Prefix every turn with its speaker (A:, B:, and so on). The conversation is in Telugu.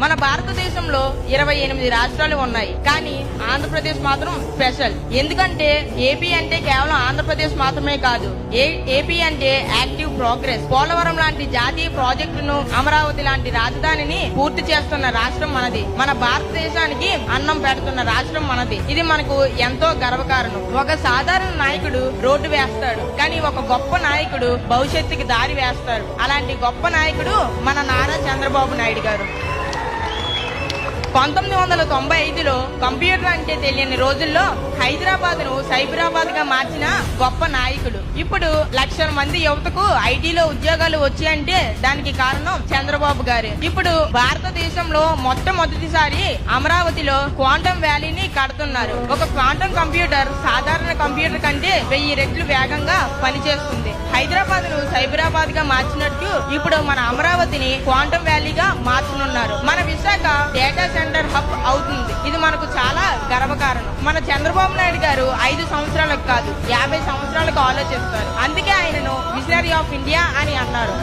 A: మన భారతదేశంలో 28 రాష్ట్రాలు ఉన్నాయి, కానీ ఆంధ్రప్రదేశ్ మాత్రం స్పెషల్. ఎందుకంటే ఏపీ అంటే కేవలం ఆంధ్రప్రదేశ్ మాత్రమే కాదు, ఏపీ అంటే యాక్టివ్ ప్రోగ్రెస్. పోలవరం లాంటి జాతీయ ప్రాజెక్టును, అమరావతి లాంటి రాజధానిని పూర్తి చేస్తున్న రాష్ట్రం మనది. మన భారతదేశానికి అన్నం పెడుతున్న రాష్ట్రం మనది. ఇది మనకు ఎంతో గర్వకారణం. ఒక సాధారణ నాయకుడు రోడ్డు వేస్తాడు, కానీ ఒక గొప్ప నాయకుడు భవిష్యత్తుకి దారి వేస్తాడు. అలాంటి గొప్ప నాయకుడు మన నారా చంద్రబాబు నాయుడు గారు. 1995లో కంప్యూటర్ అంటే తెలియని రోజుల్లో హైదరాబాద్ ను సైబరాబాద్ గా మార్చిన గొప్ప నాయకుడు. ఇప్పుడు లక్షల మంది యువతకు ఐటీలో ఉద్యోగాలు వచ్చాయంటే దానికి కారణం చంద్రబాబు గారు. ఇప్పుడు భారతదేశంలో మొట్టమొదటిసారి అమరావతిలో క్వాంటమ్ వ్యాలీని కడుతున్నారు. ఒక క్వాంటమ్ కంప్యూటర్ సాధారణ కంప్యూటర్ కంటే 1000 రెట్లు వేగంగా పనిచేస్తుంది. హైదరాబాద్ ను సైబరాబాద్ గా మార్చినట్టు ఇప్పుడు మన అమరావతిని క్వాంటమ్ వ్యాలీగా మార్చనున్నారు. మన విశాఖ డేటా సెంటర్ హబ్ అవుతుంది. ఇది మనకు చాలా గర్వకారణం. మన చంద్రబాబు నాయుడు గారు 5 సంవత్సరాలకు కాదు 50 సంవత్సరాలకు ఆలోచిస్తారు. అందుకే ఆయనను విజనరీ ఆఫ్ ఇండియా అని అన్నారు.